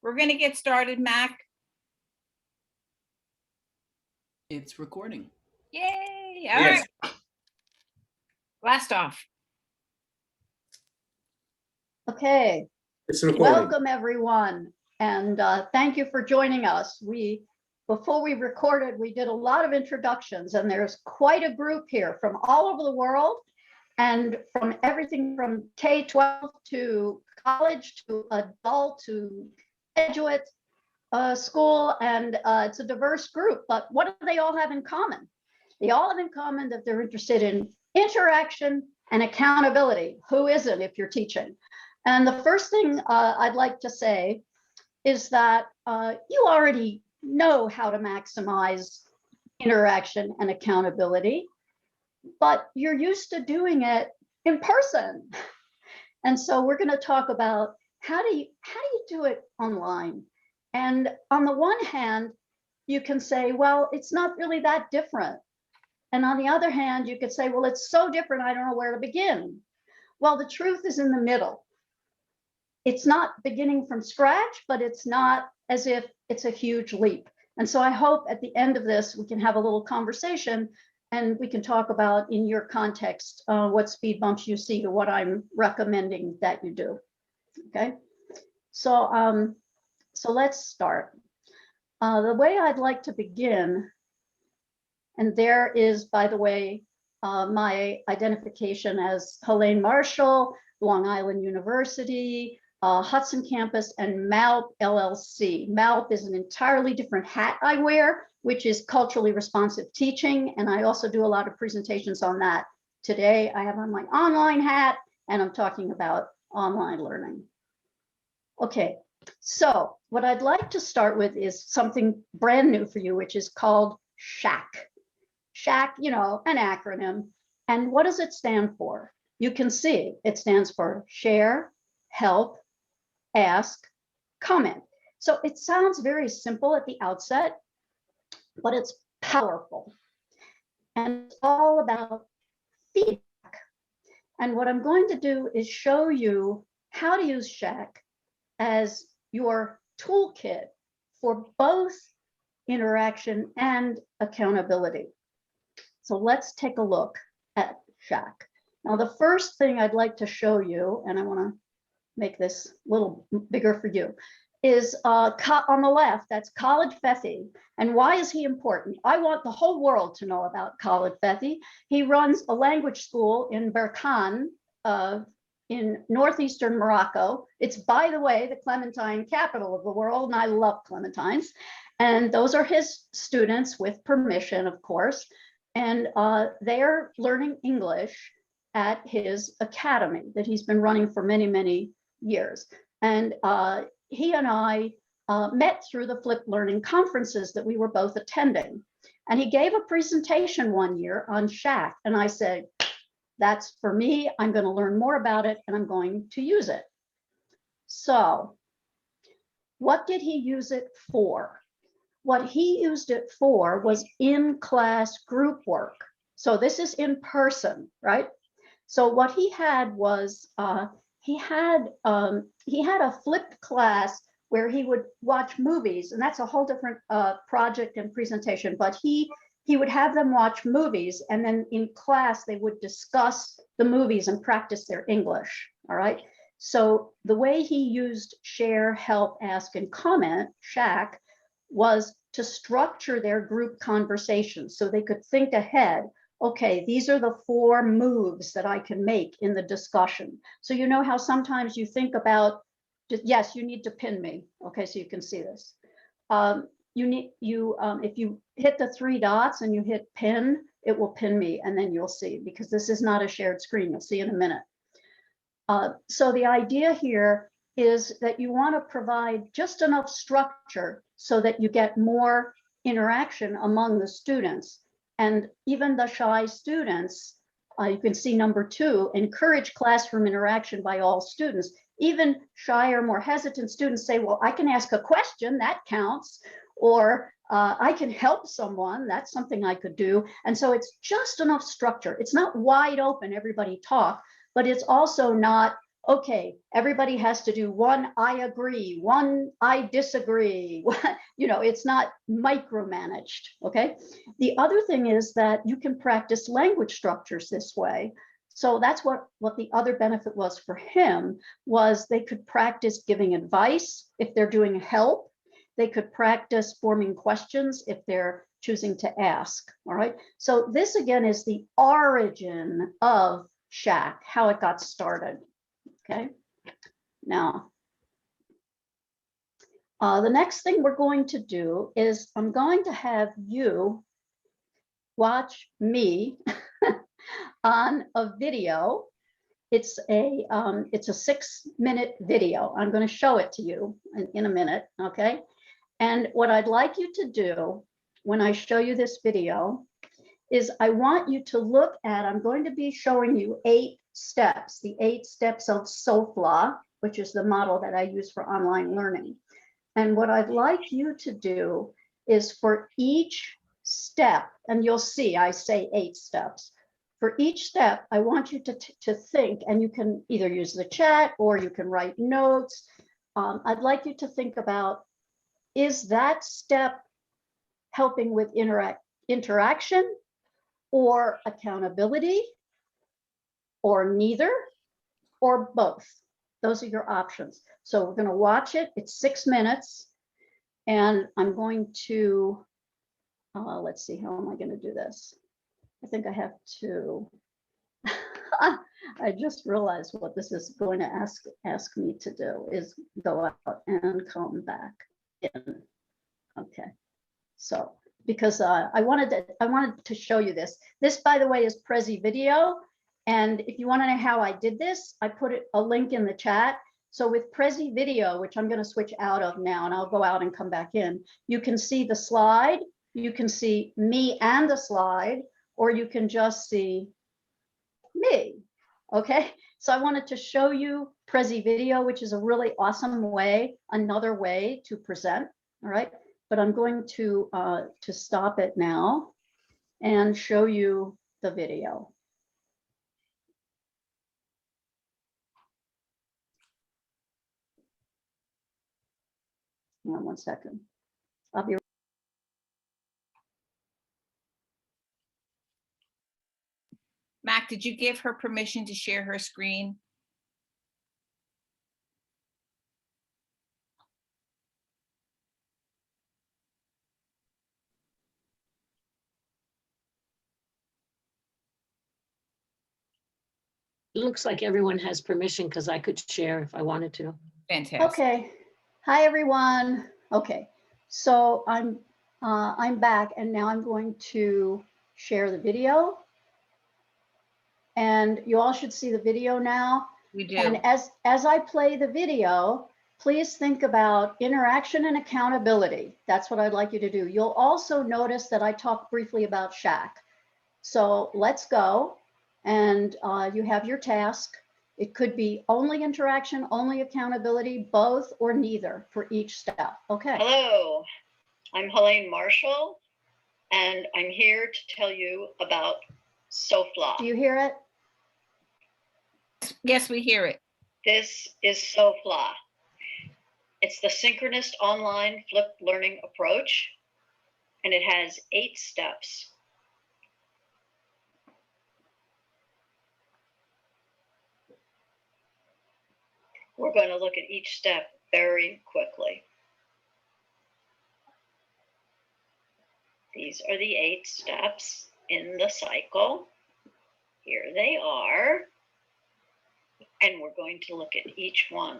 We're going to get started, Mac. It's recording. Yay! All right. Blast off. Okay. Welcome, everyone, and thank you for joining us. Before we recorded, we did a lot of introductions, and there's quite a group here from all over the world, and from everything from K-12 to college to adult to graduate school, and it's a diverse group. But what do they all have in common? They all have in common that they're interested in interaction and accountability. Who isn't if you're teaching? And the first thing I'd like to say is that you already know how to maximize interaction and accountability, but you're used to doing it in person. And so we're going to talk about how do you do it online? And on the one hand, you can say, well, it's not really that different. And on the other hand, you could say, well, it's so different, I don't know where to begin. Well, the truth is in the middle. It's not beginning from scratch, but it's not as if it's a huge leap. And so I hope at the end of this, we can have a little conversation and we can talk about in your context, what speed bumps you see to what I'm recommending that you do. Okay, so let's start. The way I'd like to begin, and there is, by the way, my identification as Helaine Marshall, Long Island University, Hudson Campus, and MALP LLC. MALP is an entirely different hat I wear, which is culturally responsive teaching. And I also do a lot of presentations on that. Today, I have on my online hat, and I'm talking about online learning. Okay, so what I'd like to start with is something brand new for you, which is called SHAC. SHAC, you know, an acronym. And what does it stand for? You can see it stands for share, help, ask, comment. So it sounds very simple at the outset, but it's powerful. And it's all about feedback. And what I'm going to do is show you how to use SHAC as your toolkit for both interaction and accountability. So let's take a look at SHAC. Now, the first thing I'd like to show you, and I want to make this a little bigger for you, is on the left, that's Khaled Fethi. And why is he important? I want the whole world to know about Khaled Fethi. He runs a language school in Berkane, in northeastern Morocco. It's, by the way, the Clementine capital of the world, and I love clementines. And those are his students with permission, of course. And they're learning English at his academy that he's been running for many, many years. And he and I met through the flipped learning conferences that we were both attending. And he gave a presentation one year on SHAC. And I said, that's for me. I'm going to learn more about it and I'm going to use it. So what did he use it for? What he used it for was in-class group work. So this is in person, right? So what he had was he had a flipped class where he would watch movies, and that's a whole different project and presentation. But he would have them watch movies, and then in class they would discuss the movies and practice their English. All right. So the way he used share, help, ask, and comment, SHAC, was to structure their group conversations so they could think ahead. Okay, these are the 4 moves that I can make in the discussion. So you know how sometimes you think about, yes, you need to pin me. Okay, so you can see this. If you hit the 3 dots and you hit pin, it will pin me, and then you'll see, because this is not a shared screen. You'll see in a minute. So the idea here is that you want to provide just enough structure so that you get more interaction among the students. And even the shy students, you can see number 2, encourage classroom interaction by all students. Even shy or more hesitant students say, well, I can ask a question, that counts, or I can help someone, that's something I could do. And so it's just enough structure. It's not wide open, everybody talk, but it's also not okay, everybody has to do one I agree, one I disagree. It's not micromanaged, okay? The other thing is that you can practice language structures this way. So that's what the other benefit was for him, was they could practice giving advice if they're doing help. They could practice forming questions if they're choosing to ask, all right? So this again is the origin of SHAC, how it got started. Okay, now, the next thing we're going to do is I'm going to have you watch me on a video. It's a 6-minute video. I'm going to show it to you in a minute, okay? And what I'd like you to do when I show you this video is I want you to look at, I'm going to be showing you 8 steps, the 8 steps of SOFLA, which is the model that I use for online learning. And what I'd like you to do is for each step, and you'll see I say 8 steps. For each step, I want you to think, and you can either use the chat or you can write notes. I'd like you to think about, is that step helping with interaction or accountability, or neither, or both? Those are your options. So we're going to watch it. It's 6 minutes. And I'm going to, let's see, how am I going to do this? I think I have to, I just realized what this is going to ask me to do is go out and come back in. Okay. So, because I wanted to show you this. This, by the way, is Prezi video. And if you want to know how I did this, I put a link in the chat. So with Prezi video, which I'm going to switch out of now, and I'll go out and come back in, you can see the slide, you can see me and the slide, or you can just see me. Okay, so I wanted to show you Prezi video, which is a really awesome way, another way to present. All right, but I'm going to stop it now and show you the video. Hang on 1 second. I'll be Mac, did you give her permission to share her screen? It looks like everyone has permission because I could share if I wanted to. Fantastic. okay. Hi, everyone. Okay, so I'm back, and now I'm going to share the video. And you all should see the video now. We do. And as I play the video, please think about interaction and accountability. That's what I'd like you to do. You'll also notice that I talked briefly about SHAC. So let's go. And you have your task. It could be only interaction, only accountability, both, or neither for each step. Okay. Hello, I'm Helaine Marshall, and I'm here to tell you about SOFLA. Do you hear it? Yes, we hear it. This is SOFLA. It's the synchronous online flipped learning approach, and it has 8 steps. We're going to look at each step very quickly. These are the 8 steps in the cycle. Here they are. And we're going to look at each one.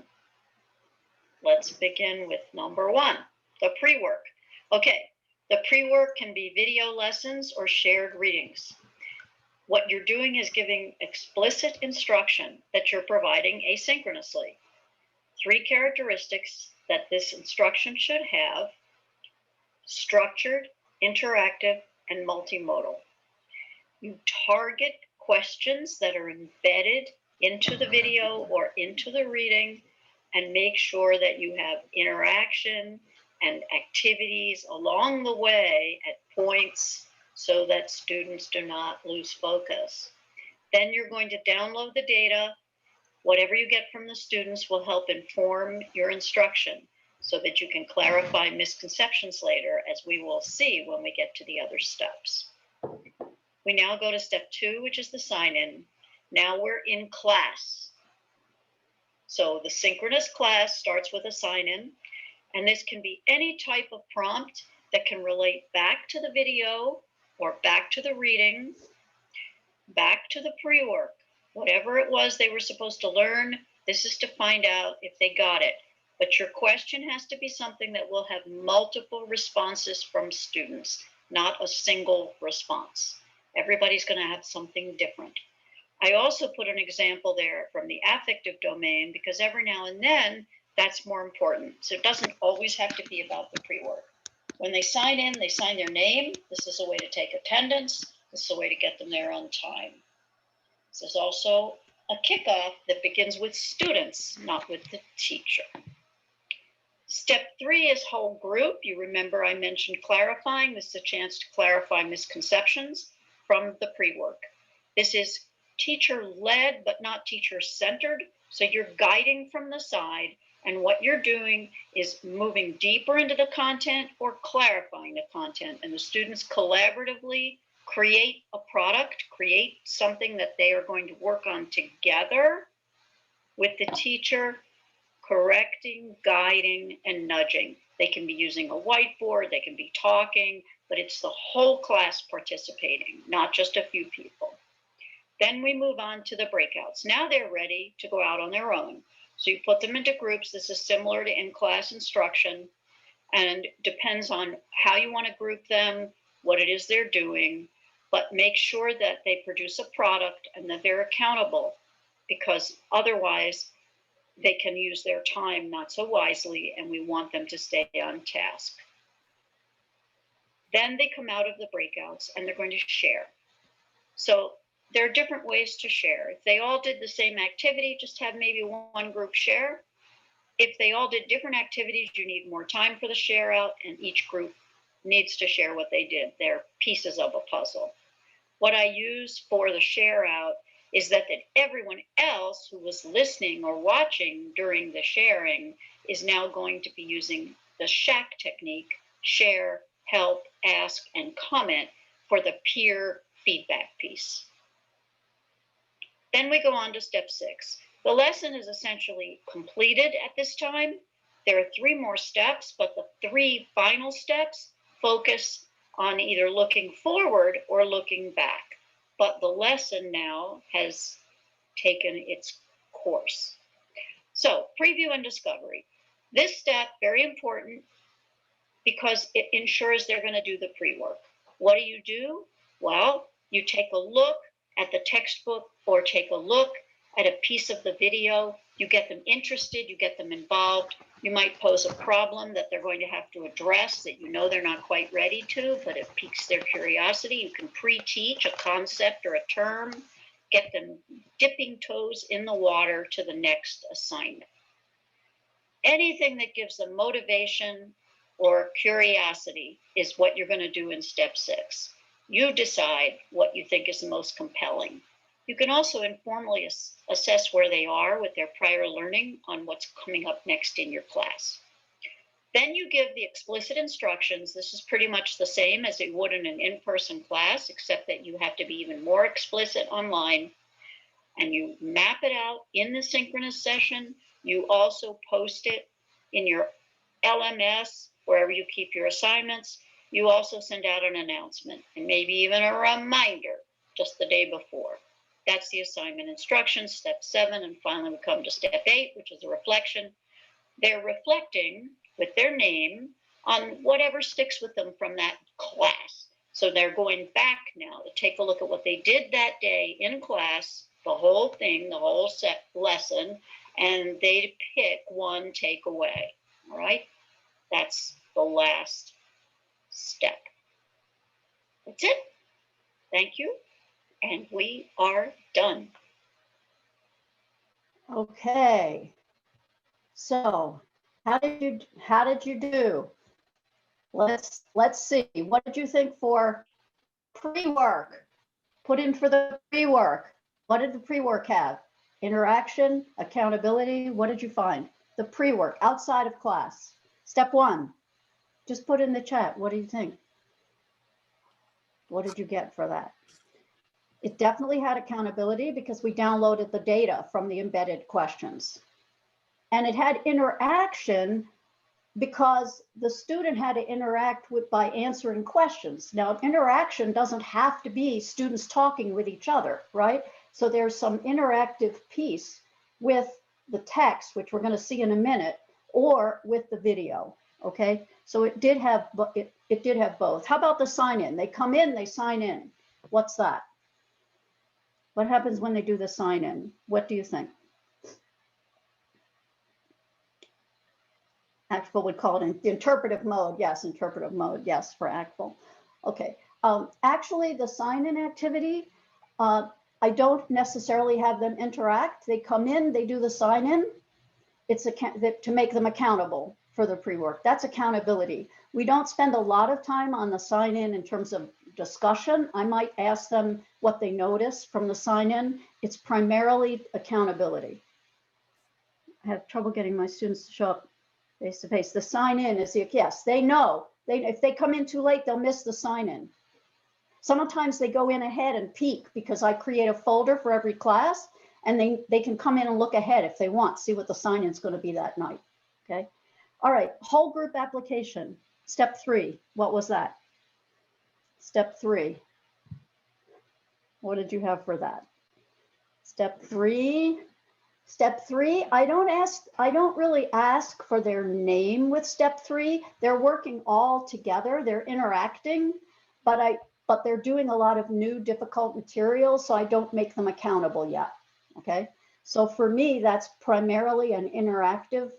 Let's begin with number 1, the pre-work. Okay, the pre-work can be video lessons or shared readings. What you're doing is giving explicit instruction that you're providing asynchronously. 3 characteristics that this instruction should have: structured, interactive, and multimodal. You target questions that are embedded into the video or into the reading, and make sure that you have interaction and activities along the way at points so that students do not lose focus. Then you're going to download the data Whatever you get from the students will help inform your instruction so that you can clarify misconceptions later, as we will see when we get to the other steps. We now go to step 2, which is the sign-in. Now we're in class. So the synchronous class starts with a sign-in, and this can be any type of prompt that can relate back to the video or back to the reading, back to the pre-work. Whatever it was they were supposed to learn, this is to find out if they got it. But your question has to be something that will have multiple responses from students, not a single response. Everybody's going to have something different. I also put an example there from the affective domain because every now and then that's more important. So it doesn't always have to be about the pre-work. When they sign in, they sign their name. This is a way to take attendance. This is a way to get them there on time. This is also a kickoff that begins with students, not with the teacher. Step 3 is whole group. You remember I mentioned clarifying. This is a chance to clarify misconceptions from the pre-work. This is teacher-led, but not teacher-centered. So you're guiding from the side, and what you're doing is moving deeper into the content or clarifying the content, and the students collaboratively create a product, create something that they are going to work on together with the teacher, correcting, guiding, and nudging. They can be using a whiteboard, they can be talking, but it's the whole class participating, not just a few people. Then we move on to the breakouts. Now they're ready to go out on their own. So you put them into groups. This is similar to in-class instruction and depends on how you want to group them, what it is they're doing, but make sure that they produce a product and that they're accountable, because otherwise they can use their time not so wisely, and we want them to stay on task. Then they come out of the breakouts and they're going to share. So there are different ways to share. If they all did the same activity, just have maybe one group share. If they all did different activities, you need more time for the share out, and each group needs to share what they did. They're pieces of a puzzle. What I use for the share out is that everyone else who was listening or watching during the sharing is now going to be using the SHAC technique, share, help, ask, and comment, for the peer feedback piece. Then we go on to step 6. The lesson is essentially completed at this time. There are 3 more steps, but the 3 final steps focus on either looking forward or looking back. But the lesson now has taken its course. So preview and discovery. This step, very important because it ensures they're going to do the pre-work. What do? Well, you take a look at the textbook or take a look at a piece of the video. You get them interested, you get them involved. You might pose a problem that they're going to have to address that you know they're not quite ready to, but it piques their curiosity. You can pre-teach a concept or a term, get them dipping toes in the water to the next assignment. Anything that gives them motivation or curiosity is what you're going to do in step 6. You decide what you think is the most compelling. You can also informally assess where they are with their prior learning on what's coming up next in your class. Then you give the explicit instructions. This is pretty much the same as you would in an in-person class, except that you have to be even more explicit online. And you map it out in the synchronous session. You also post it in your LMS, wherever you keep your assignments. You also send out an announcement and maybe even a reminder just the day before. That's the assignment instructions, step 7, and finally we come to step 8, which is a reflection. They're reflecting with their name on whatever sticks with them from that class. So they're going back now to take a look at what they did that day in class, the whole thing, the whole set lesson, and they pick one takeaway. All right, that's the last step. That's it. Thank you. And we are done. Okay. So how did you do? Let's see. What did you think for pre-work? Put in for the pre-work. What did the pre-work have? Interaction, accountability, what did you find? The pre-work outside of class. Step 1, just put in the chat. What do you think? What did you get for that? It definitely had accountability because we downloaded the data from the embedded questions. And it had interaction because the student had to interact with by answering questions. Now, interaction doesn't have to be students talking with each other, right? So there's some interactive piece with the text, which we're going to see in a minute, or with the video. Okay, so it did have both. How about the sign in? They come in, they sign in. What's that? What happens when they do the sign in? What do you think? ACTFL would call it the interpretive mode. Yes, interpretive mode. Yes, for ACTFL. Okay. Actually, the sign-in activity, I don't necessarily have them interact. They come in, they do the sign-in. It's to make them accountable for the pre-work. That's accountability. We don't spend a lot of time on the sign-in in terms of discussion. I might ask them what they notice from the sign-in. It's primarily accountability. I have trouble getting my students to show up face to face. The sign in is yes, they know. If they come in too late, they'll miss the sign in. Sometimes they go in ahead and peek because I create a folder for every class and they can come in and look ahead if they want, see what the sign in is going to be that night. Okay. All right. Whole group application. Step 3. What was that? Step 3. What did you have for that? Step 3. Step 3, I don't really ask for their name with step 3. They're working all together. They're interacting, but they're doing a lot of new difficult material, so I don't make them accountable yet. Okay. So for me, that's primarily an interactive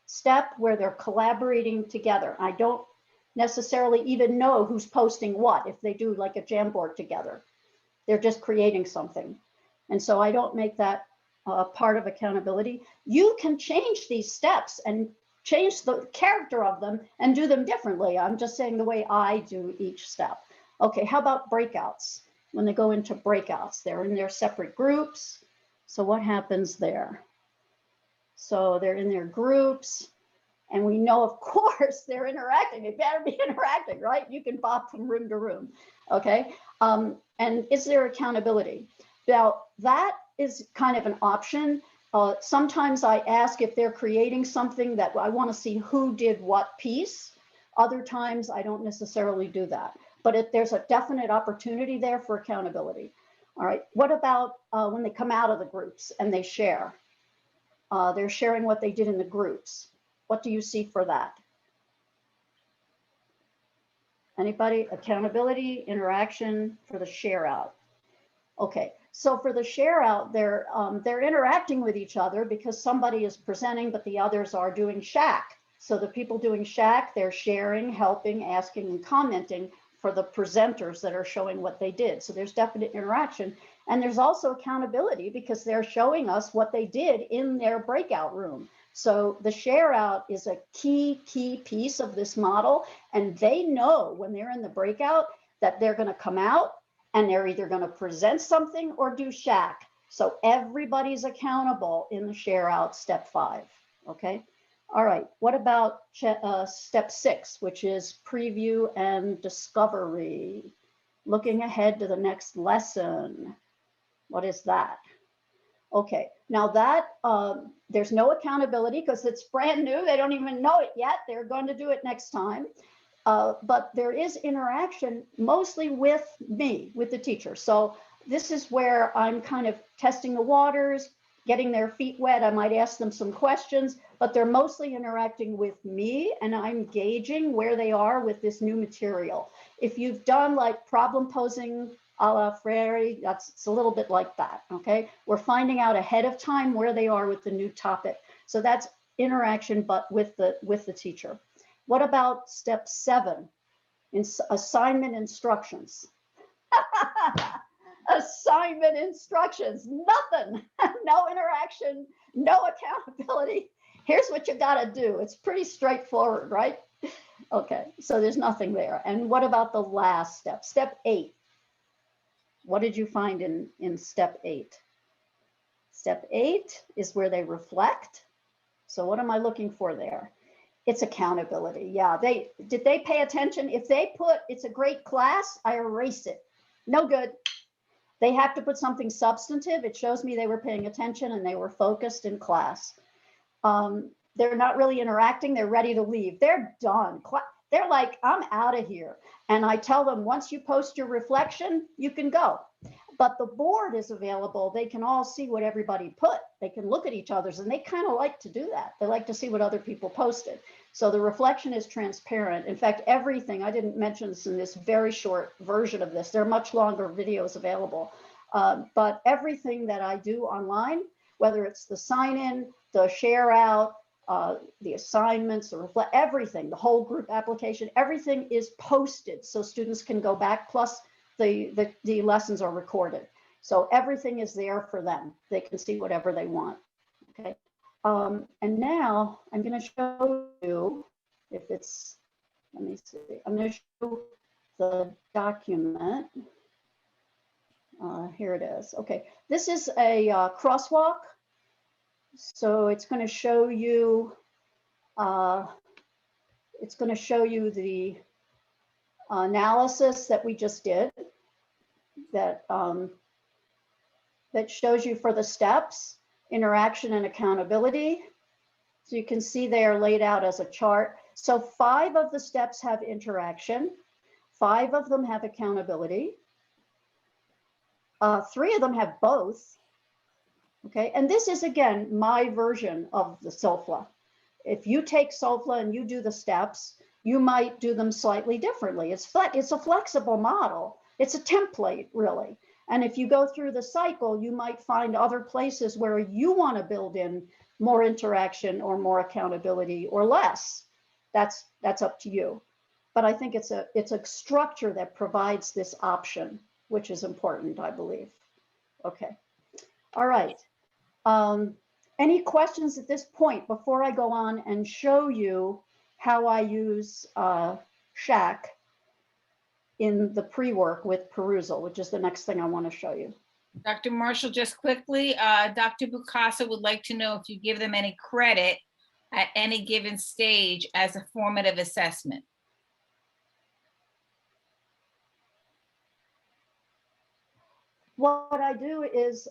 step where they're collaborating together. I don't necessarily even know who's posting what if they do like a Jamboard together. They're just creating something. And so I don't make that part of accountability. You can change these steps and change the character of them and do them differently. I'm just saying the way I do each step. Okay, how about breakouts? When they go into breakouts, they're in their separate groups. So what happens there? So they're in their groups and we know, of course, they're interacting. They better be interacting, right? You can bop from room to room, okay? And is there accountability? Now, that is kind of an option. Sometimes I ask if they're creating something that I want to see who did what piece. Other times I don't necessarily do that, but there's a definite opportunity there for accountability. All right, what about when they come out of the groups and they share? They're sharing what they did in the groups. What do you see for that? Anybody? Accountability, interaction for the share out. Okay, so for the share out, they're interacting with each other because somebody is presenting, but the others are doing shack. So the people doing shack, they're sharing, helping, asking, and commenting for the presenters that are showing what they did. So there's definite interaction. And there's also accountability because they're showing us what they did in their breakout room. So the share out is a key piece of this model. And they know when they're in the breakout that they're going to come out and they're either going to present something or do shack. So everybody's accountable in the share out step 5. Okay. All right. What about step 6, which is preview and discovery? Looking ahead to the next lesson. What is that? Okay. Now that there's no accountability because it's brand new. They don't even know it yet. They're going to do it next time. But there is interaction mostly with me, with the teacher. So this is where I'm kind of testing the waters, getting their feet wet. I might ask them some questions, but they're mostly interacting with me and I'm gauging where they are with this new material. If you've done like problem posing a la Frere, it's a little bit like that, okay? We're finding out ahead of time where they are with the new topic. So that's interaction, but with the teacher. What about step 7, assignment instructions? Assignment instructions, nothing, no interaction, no accountability. Here's what you got to do. It's pretty straightforward, right? Okay, so there's nothing there. And what about the last step? Step 8. What did you find in step 8? Step 8 is where they reflect. So what am I looking for there? It's accountability. Yeah, did they pay attention? If they put, it's a great class, I erase it. No good. They have to put something substantive. It shows me they were paying attention and they were focused in class. They're not really interacting. They're ready to leave. They're done. They're like, I'm out of here. And I tell them, once you post your reflection, you can go. But the board is available. They can all see what everybody put. They can look at each other's, and they kind of like to do that. They like to see what other people posted. So the reflection is transparent. In fact, everything, I didn't mention this in this very short version of this. There are much longer videos available. But everything that I do online, whether it's the sign in, the share out, the assignments, the reflect, everything, the whole group application, everything is posted so students can go back, plus the lessons are recorded. So everything is there for them. They can see whatever they want. Okay. And now I'm going to show you if it's, let me see, I'm going to show the document. Here it is. Okay. This is a crosswalk. So it's going to show you, the analysis that we just did, that that shows you for the steps, interaction and accountability. So you can see they are laid out as a chart. So 5 of the steps have interaction, 5 of them have accountability, 3 of them have both. Okay, and this is again my version of the SOFLA. If you take SOFLA and you do the steps, you might do them slightly differently. It's a flexible model. It's a template, really. And if you go through the cycle, you might find other places where you want to build in more interaction or more accountability or less. That's up to you. But I think it's a structure that provides this option, which is important, I believe. Okay. All right. Any questions at this point before I go on and show you how I use Shack in the pre-work with perusal, which is the next thing I want to show you. Dr. Marshall, just quickly, Dr. Bukasa would like to know if you give them any credit at any given stage as a formative assessment. What I do is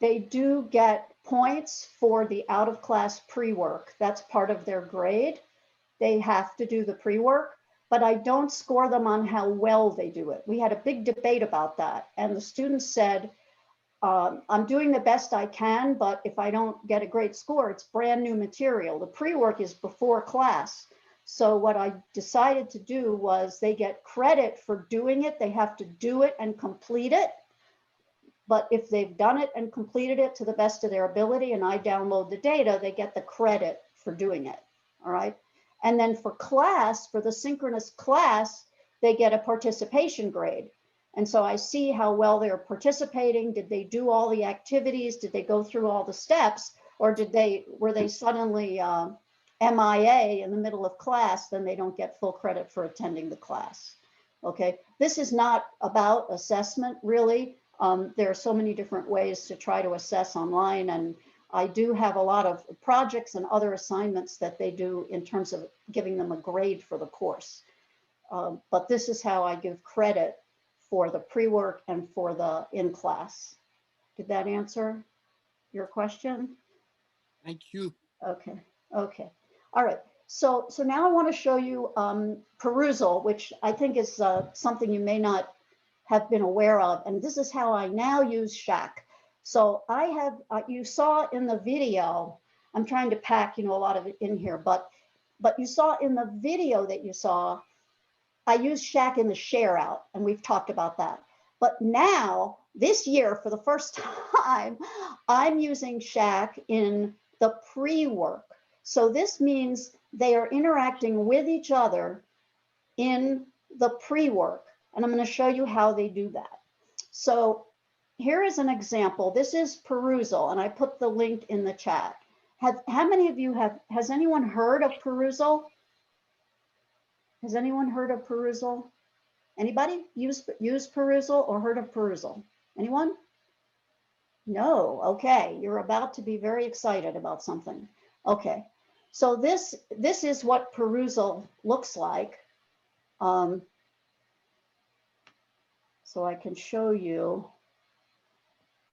they do get points for the out-of-class pre-work. That's part of their grade. They have to do the pre-work, but I don't score them on how well they do it. We had a big debate about that, and the students said, I'm doing the best I can, but if I don't get a great score, it's brand new material. The pre-work is before class. So what I decided to do was they get credit for doing it. They have to do it and complete it. But if they've done it and completed it to the best of their ability and I download the data, they get the credit for doing it. All right. And then for class, for the synchronous class, they get a participation grade. And so I see how well they're participating. Did they do all the activities? Did they go through all the steps? Or were they suddenly MIA in the middle of class? Then they don't get full credit for attending the class. Okay. This is not about assessment, really. There are so many different ways to try to assess online, and I do have a lot of projects and other assignments that they do in terms of giving them a grade for the course. But this is how I give credit for the pre-work and for the in-class. Did that answer your question? Thank you. Okay, okay. All right, so now I want to show you perusal, which I think is something you may not have been aware of. And this is how I now use Shack. So I have, you saw in the video, I'm trying to pack, a lot of it in here, but you saw in the video that you saw, I use Shack in the share out, and we've talked about that. But now, this year, for the first time, I'm using Shack in the pre-work. So this means they are interacting with each other in the pre-work. And I'm going to show you how they do that. So here is an example. This is perusal, and I put the link in the chat. How many of you has anyone heard of perusal? Has anyone heard of perusal? Anybody use perusal or heard of perusal? Anyone? No, okay, you're about to be very excited about something. Okay, so this is what perusal looks like. So I can show you.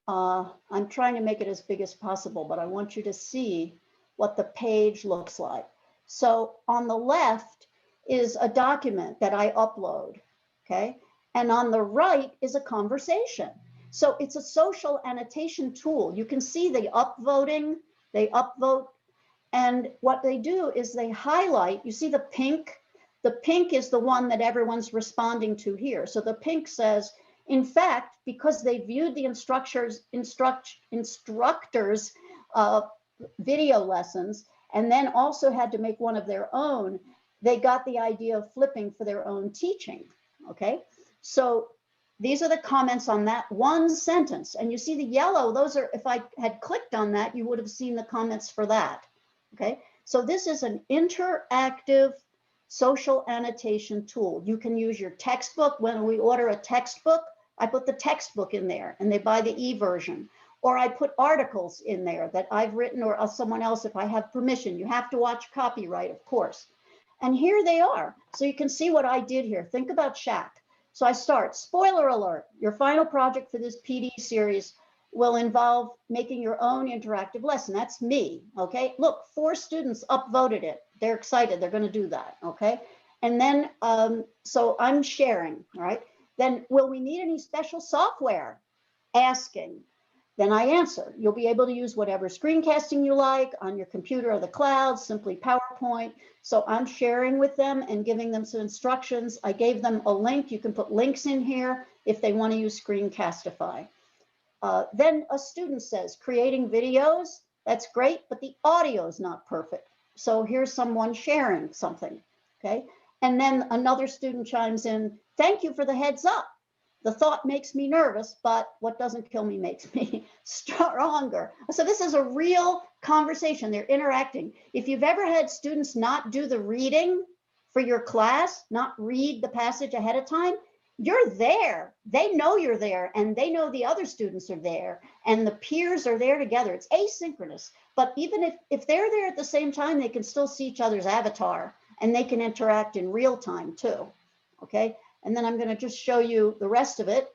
I'm trying to make it as big as possible, but I want you to see what the page looks like. So on the left is a document that I upload, okay? And on the right is a conversation. So it's a social annotation tool. You can see the upvoting, they upvote, and what they do is they highlight, you see the pink? The pink is the one that everyone's responding to here. So the pink says, in fact, because they viewed the instructors' video lessons and then also had to make one of their own, they got the idea of flipping for their own teaching, okay? So these are the comments on that one sentence. And you see the yellow, those are, if I had clicked on that, you would have seen the comments for that, okay? So this is an interactive social annotation tool. You can use your textbook. When we order a textbook, I put the textbook in there and they buy the e-version. Or I put articles in there that I've written or someone else if I have permission. You have to watch copyright, of course. And here they are. So you can see what I did here. Think about Shaq. So I start, spoiler alert, your final project for this PD series will involve making your own interactive lesson. That's me, okay? Look, 4 students upvoted it. They're excited, they're gonna do that, okay? And then, so I'm sharing, all right? Then, will we need any special software? Asking. Then I answer. You'll be able to use whatever screencasting you like on your computer or the cloud, simply PowerPoint. So I'm sharing with them and giving them some instructions. I gave them a link. You can put links in here if they want to use Screencastify. Then a student says, creating videos, that's great, but the audio is not perfect. So here's someone sharing something, okay? And then another student chimes in, thank you for the heads up. The thought makes me nervous, but what doesn't kill me makes me stronger. So this is a real conversation. They're interacting. If you've ever had students not do the reading for your class, not read the passage ahead of time, you're there. They know you're there, and they know the other students are there, and the peers are there together. It's asynchronous, but even if they're there at the same time, they can still see each other's avatar, and they can interact in real time too, okay? And then I'm going to just show you the rest of it.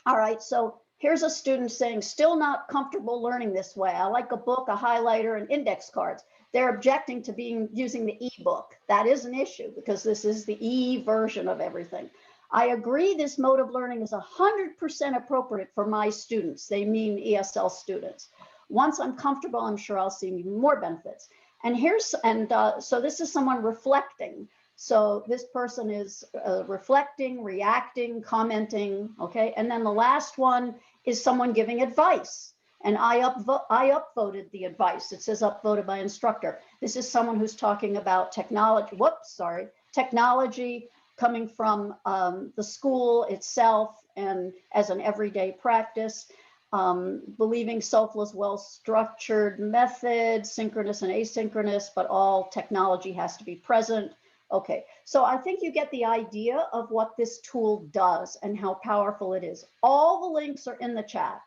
All right, so here's a student saying, still not comfortable learning this way. I like a book, a highlighter, and index cards. They're objecting to using the e-book. That is an issue because this is the e-version of everything. I agree this mode of learning is 100% appropriate for my students. They mean ESL students. Once I'm comfortable, I'm sure I'll see more benefits. And so this is someone reflecting. So this person is reflecting, reacting, commenting, okay? And then the last one is someone giving advice. And I upvoted the advice. It says upvoted by instructor. This is someone who's talking about technology, technology coming from the school itself and as an everyday practice, believing SOFLA's well-structured method, synchronous and asynchronous, but all technology has to be present. Okay, so I think you get the idea of what this tool does and how powerful it is. All the links are in the chat.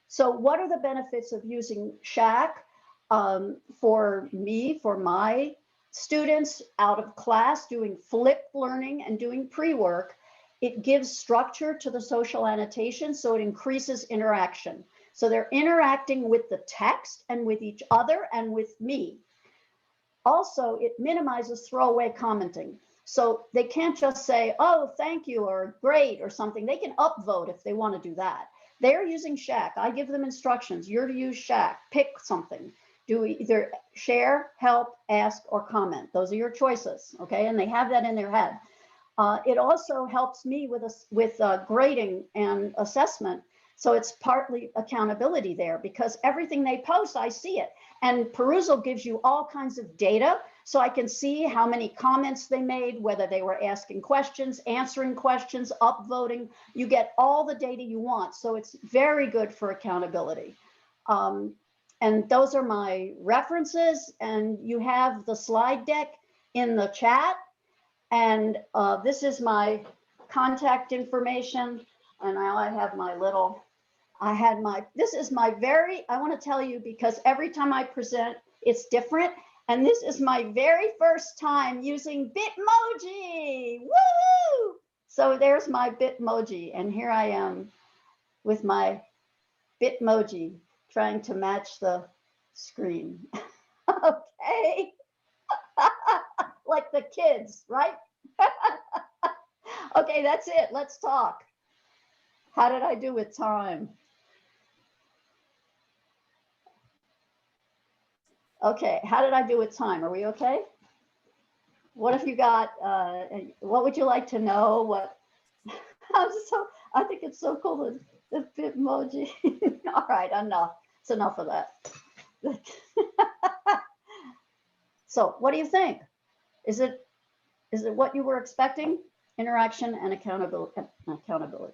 So what are the benefits of using Shack for me, for my students out of class doing flipped learning and doing pre-work? It gives structure to the social annotation, so it increases interaction. So they're interacting with the text and with each other and with me. Also, it minimizes throwaway commenting. So they can't just say, oh, thank you, or great, or something. They can upvote if they want to do that. They're using Shack. I give them instructions. You're to use Shack. Pick something. Do either share, help, ask, or comment. Those are your choices, okay? And they have that in their head. It also helps me with grading and assessment. So it's partly accountability there because everything they post, I see it. And Perusal gives you all kinds of data. So I can see how many comments they made, whether they were asking questions, answering questions, upvoting. You get all the data you want. So it's very good for accountability. And those are my references. And you have the slide deck in the chat. And this is my contact information. And now I have my little This is my I want to tell you, because every time I present, it's different. And this is my very first time using Bitmoji. Woo! So there's my Bitmoji. And here I am with my Bitmoji trying to match the screen. Okay. Like the kids, right? Okay, that's it. Let's talk. How did I do with time? Okay, how did I do with time? Are we okay? What have you got? What would you like to know? What? I think it's so cool, the Bitmoji. All right, enough. It's enough of that. So what do you think? Is it what you were expecting? Interaction and accountability.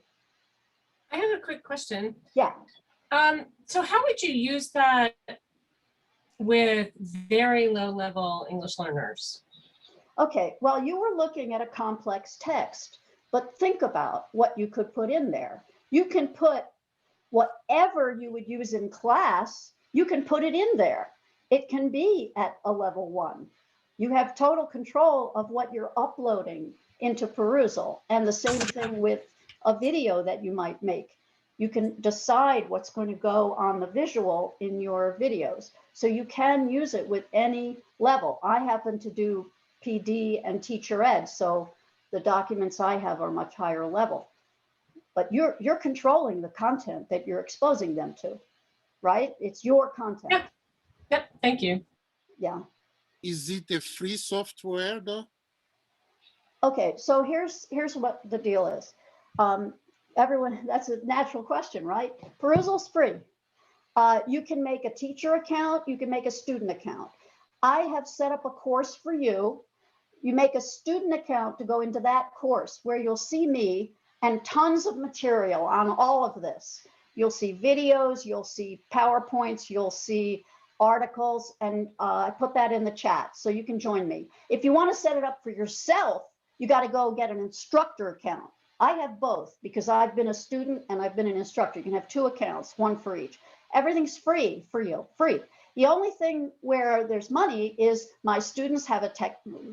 I have a quick question. Yeah. So how would you use that with very low level English learners? Okay, well, you were looking at a complex text, but think about what you could put in there. You can put whatever you would use in class, you can put it in there. It can be at a level 1. You have total control of what you're uploading into Perusal, and the same thing with a video that you might make. You can decide what's going to go on the visual in your videos. So you can use it with any level. I happen to do PD and teacher ed, so the documents I have are much higher level. But you're controlling the content that you're exposing them to, right? It's your content. Yep. Yep. Thank you. Yeah. Is it a free software though? Okay, so here's what the deal is. Everyone, that's a natural question, right? Perusal's free. You can make a teacher account, you can make a student account. I have set up a course for you. You make a student account to go into that course where you'll see me and tons of material on all of this. You'll see videos, you'll see PowerPoints, you'll see articles, and I put that in the chat so you can join me. If you want to set it up for yourself, you got to go get an instructor account. I have both because I've been a student and I've been an instructor. You can have 2 accounts, 1 for each. Everything's free for you, free. The only thing where there's money is my students have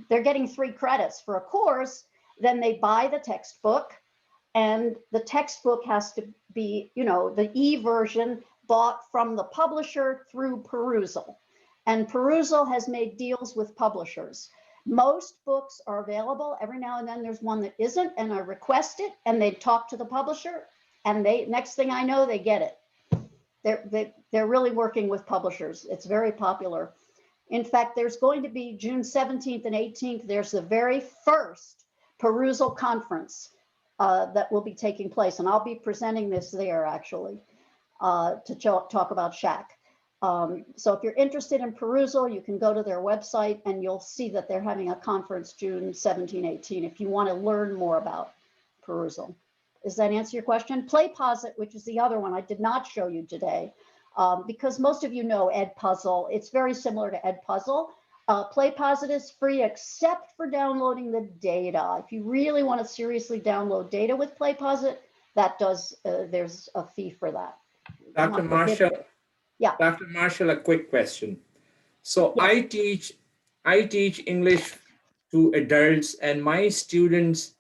they're getting 3 credits for a course, then they buy the textbook, and the textbook has to be, the e-version bought from the publisher through Perusal. And Perusal has made deals with publishers. Most books are available. Every now and then there's one that isn't, and I request it, and they talk to the publisher, and next thing I know, they get it. They're really working with publishers. It's very popular. In fact, there's going to be June 17th and 18th. There's the very first Perusal conference that will be taking place, and I'll be presenting this there actually to talk about Shack. So if you're interested in Perusal, you can go to their website and you'll see that they're having a conference June 17, 18, if you want to learn more about Perusal. Does that answer your question? PlayPosit, which is the other one I did not show you today, because most of you know Edpuzzle. It's very similar to Edpuzzle. PlayPosit is free except for downloading the data. If you really want to seriously download data with PlayPosit, there's a fee for that. Dr. Marshall, yeah. Dr. Marshall, a quick question. So yes. I teach English to adults, and my students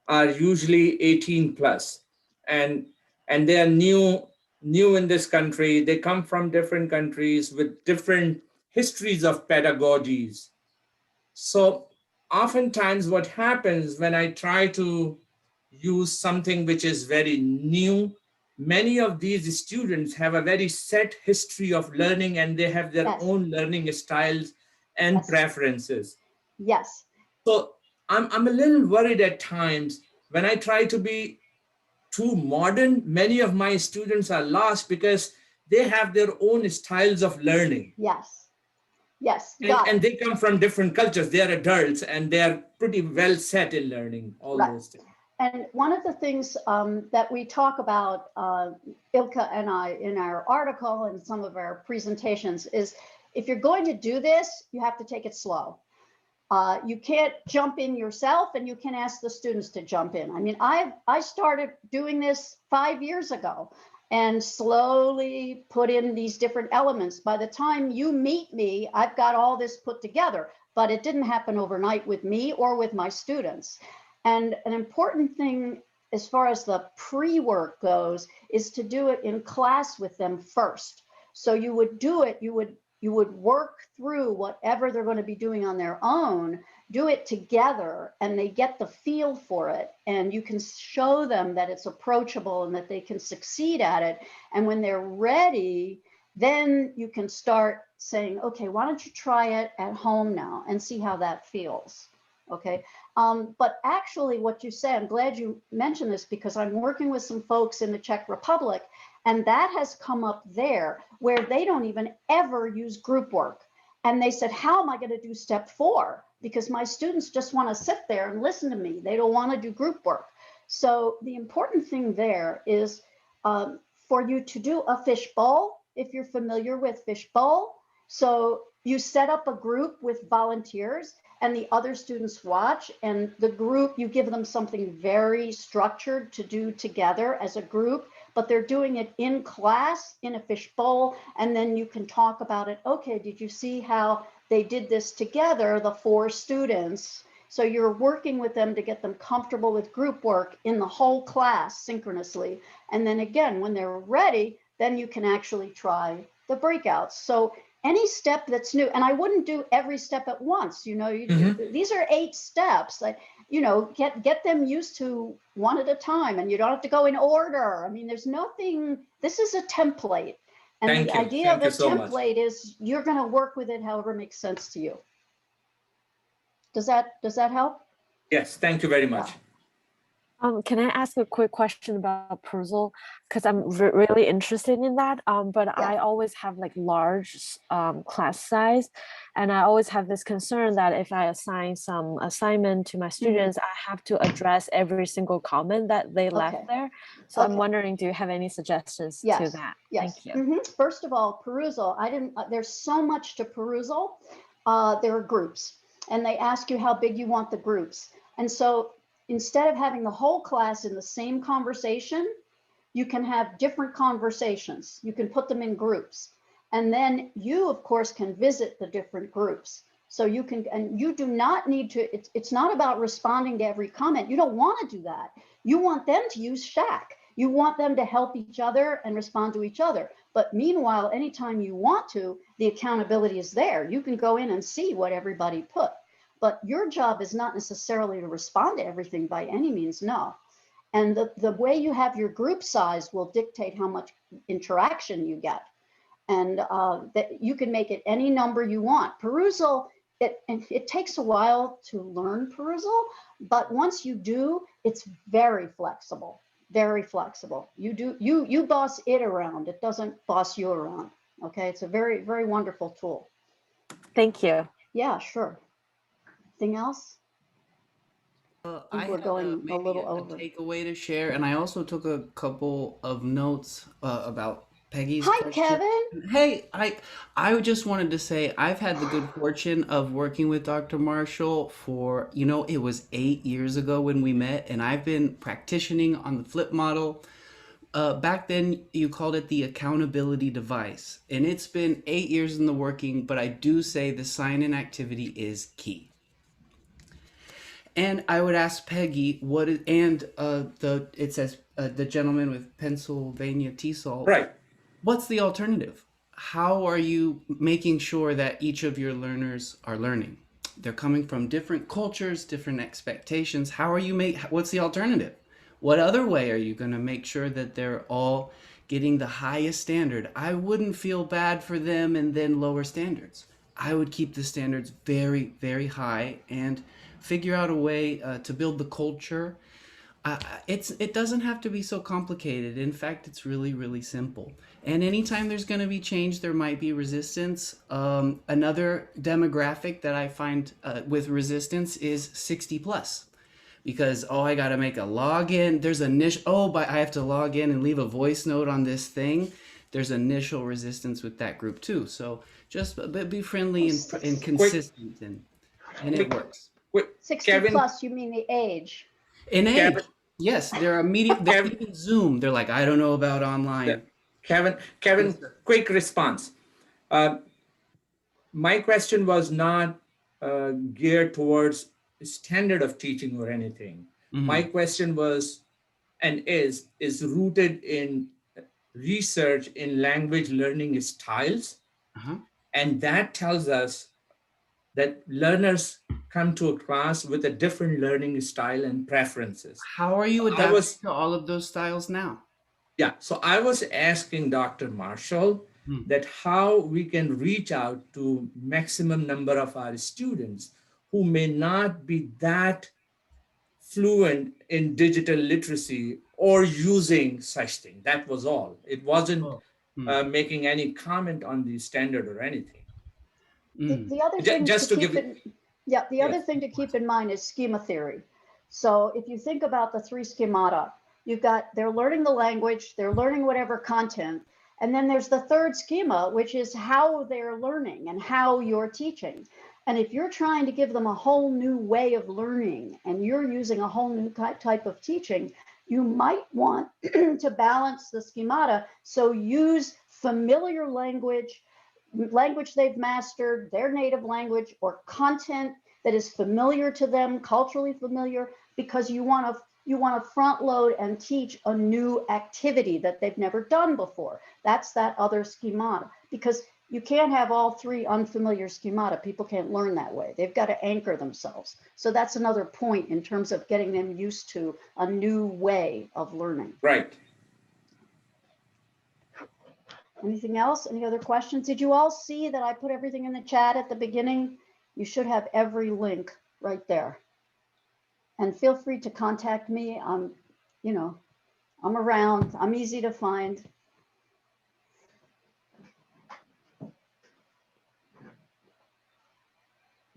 are usually 18 plus, and they are new in this country. They come from different countries with different histories of pedagogies. So oftentimes what happens when I try to use something which is very new, many of these students have a very set history of learning, and they have their yes. own learning styles and yes. preferences. Yes. So I'm a little worried at times when I try to be too modern. Many of my students are lost because they have their own styles of learning. Yes. Yes. And they come from different cultures. They are adults and they are pretty well set in learning all right. those things. And one of the things that we talk about, Ilka and I, in our article and some of our presentations is if you're going to do this, you have to take it slow. You can't jump in yourself, and you can ask the students to jump in. I mean, I started doing this 5 years ago, and slowly put in these different elements. By the time you meet me, I've got all this put together, but it didn't happen overnight with me or with my students. And an important thing as far as the pre-work goes is to do it in class with them first. So you would do it, you would work through whatever they're going to be doing on their own, do it together, and they get the feel for it. And you can show them that it's approachable and that they can succeed at it. And when they're ready, then you can start saying, okay, why don't you try it at home now and see how that feels? Okay. But actually what you say, I'm glad you mentioned this, because I'm working with some folks in the Czech Republic, and that has come up there where they don't even ever use group work. And they said, how am I going to do step 4? Because my students just want to sit there and listen to me. They don't want to do group work. So the important thing there is for you to do a fishbowl, if you're familiar with fishbowl. So you set up a group with volunteers and the other students watch, and the group, you give them something very structured to do together as a group, but they're doing it in class in a fishbowl, and then you can talk about it. Okay, did you see how they did this together, the 4 students? So you're working with them to get them comfortable with group work in the whole class synchronously. And then again, when they're ready, then you can actually try the breakouts. So any step that's new, and I wouldn't do every step at once, you know, these are 8 steps, like, you know, get them used to one at a time, and you don't have to go in order. I mean, there's nothing, this is a template. And the idea of a template is you're going to work with it however makes sense to you. Does that help? Yes, thank you very much. Can I ask a quick question about perusal? Because I'm really interested in that. But Yeah. I always have like large class size, and I always have this concern that if I assign some assignment to my students, I have to address every single comment that they left there. So I'm wondering, do you have any suggestions to that? Yes. Thank you. First of all, perusal. There's so much to perusal. There are groups, and they ask you how big you want the groups. And so instead of having the whole class in the same conversation, you can have different conversations. You can put them in groups. And then you, of course, can visit the different groups. So you can, and you do not need to, it's not about responding to every comment. You don't want to do that. You want them to use Shack. You want them to help each other and respond to each other. But meanwhile, anytime you want to, the accountability is there. You can go in and see what everybody put. But your job is not necessarily to respond to everything by any means, no. And the way you have your group size will dictate how much interaction you get. And that you can make it any number you want. Perusal, it takes a while to learn perusal, but once you do, it's very flexible, very flexible. You boss it around, it doesn't boss you around. Okay, it's a very, very wonderful tool. Thank you. Yeah, sure. Anything else? I We're had going maybe a little over. takeaway to share, and I also took a couple of notes about Peggy's Hi, question. Kevin. Hey, I just wanted to say I've had the good fortune of working with Dr. Marshall for, you know, it was 8 years ago when we met, and I've been practicing on the flip model. Back then you called it the accountability device, and it's been 8 years in the working, but I do say the sign-in activity is key. And I would ask Peggy it says the gentleman with Pennsylvania TESOL. Right. What's the alternative? How are you making sure that each of your learners are learning? They're coming from different cultures, different expectations. What's the alternative? What other way are you going to make sure that they're all getting the highest standard? I wouldn't feel bad for them and then lower standards. I would keep the standards very, very high and figure out a way to build the culture. It doesn't have to be so complicated. In fact, it's really, really simple. And anytime there's going to be change, there might be resistance. Another demographic that I find with resistance is 60 plus. Because, I got to make a login. There's but I have to log in and leave a voice note on this thing. There's initial resistance with that group too. So just be friendly and consistent, and it works. 60 Kevin, plus, you mean the age? In age. Yes, they're immediate. They Kevin, even Zoom. They're like, I don't know about online. Kevin, quick response. My question was not geared towards standard of teaching or anything. My question was and is rooted in research in language learning styles. And that tells us that learners come to a class with a different learning style and preferences. How are you adapting to all of those styles now? Yeah, so I was asking Dr. Marshall that how we can reach out to maximum number of our students who may not be that fluent in digital literacy or using such thing. That was all. It wasn't making any comment on the standard or anything. The other thing Just to give it. Yeah, the other thing to keep in mind is schema theory. So if you think about the 3 schemata, you've got, they're learning the language, they're learning whatever content, and then there's the third schema, which is how they're learning and how you're teaching. And if you're trying to give them a whole new way of learning and you're using a whole new type of teaching, you might want to balance the schemata. So use familiar language they've mastered, their native language, or content that is familiar to them, culturally familiar, because you want to front load and teach a new activity that they've never done before. That's that other schemata, because you can't have all 3 unfamiliar schemata. People can't learn that way. They've got to anchor themselves. So that's another point in terms of getting them used to a new way of learning. Right. Anything else? Any other questions? Did you all see that I put everything in the chat at the beginning? You should have every link right there. And feel free to contact me. I'm around. I'm easy to find.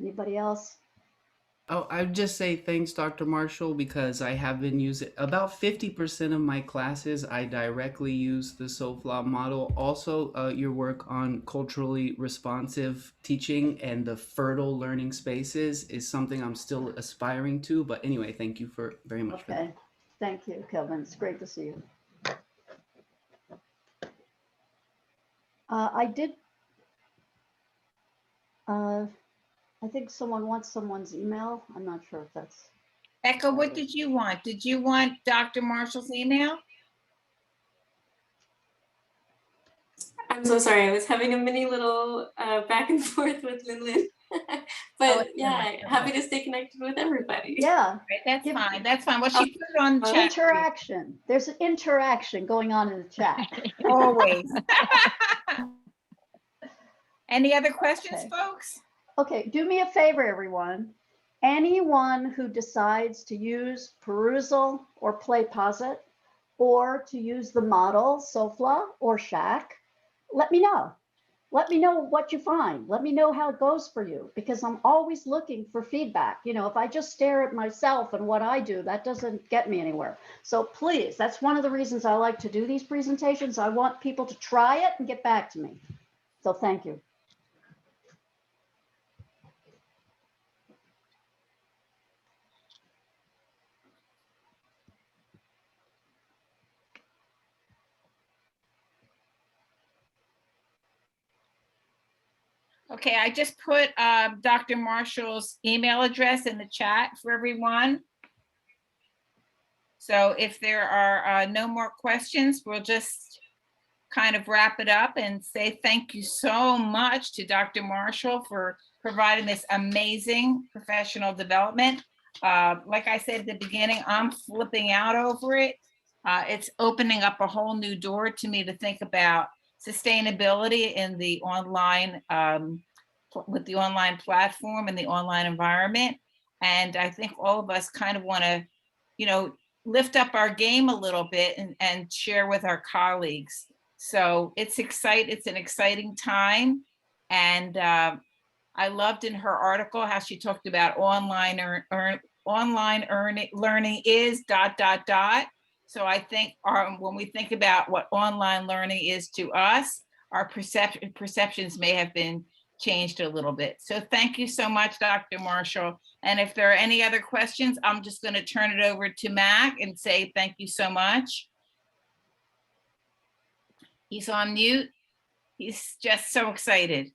Anybody else? Oh, I would just say thanks, Dr. Marshall, because I have been using about 50% of my classes. I directly use the SOFLA model. Also, your work on culturally responsive teaching and the fertile learning spaces is something I'm still aspiring to. But anyway, thank you very much for that. Thank you, Kevin. It's great to see you. I think someone wants someone's email. I'm not sure if that's. Echo, what did you want? Did you want Dr. Marshall's email? I'm so sorry. I was having a mini little back and forth with Lin. But yeah, happy to stay connected with everybody. Yeah, that's fine. That's fine. Well, she put it on the chat. Interaction. There's an interaction going on in the chat. Always. Any other questions, folks? Okay, do me a favor, everyone. Anyone who decides to use Perusal or PlayPosit or to use the model SOFLA or Shack, let me know. Let me know what you find. Let me know how it goes for you, because I'm always looking for feedback. You know, if I just stare at myself and what I do, that doesn't get me anywhere. So please, that's one of the reasons I like to do these presentations. I want people to try it and get back to me. So thank you. Okay, I just put Dr. Marshall's email address in the chat for everyone. So if there are no more questions, we'll just kind of wrap it up and say thank you so much to Dr. Marshall for providing this amazing professional development. Like I said at the beginning, I'm flipping out over it. It's opening up a whole new door to me to think about sustainability in the online, with the online platform and the online environment. And I think all of us kind of want to, you know, lift up our game a little bit and share with our colleagues. So it's an exciting time. And I loved in her article how she talked about online learning is ... So I think when we think about what online learning is to us, our perceptions may have been changed a little bit. So thank you so much, Dr. Marshall. And if there are any other questions, I'm just going to turn it over to Mac and say thank you so much. He's on mute. He's just so excited.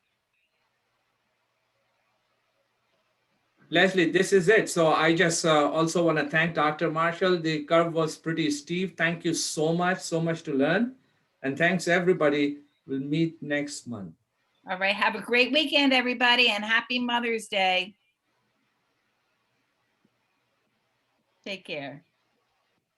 Leslie, this is it. So I just also want to thank Dr. Marshall. The curve was pretty steep. Thank you so much to learn. And thanks everybody. We'll meet next month. All right, have a great weekend, everybody, and happy Mother's Day. Take care.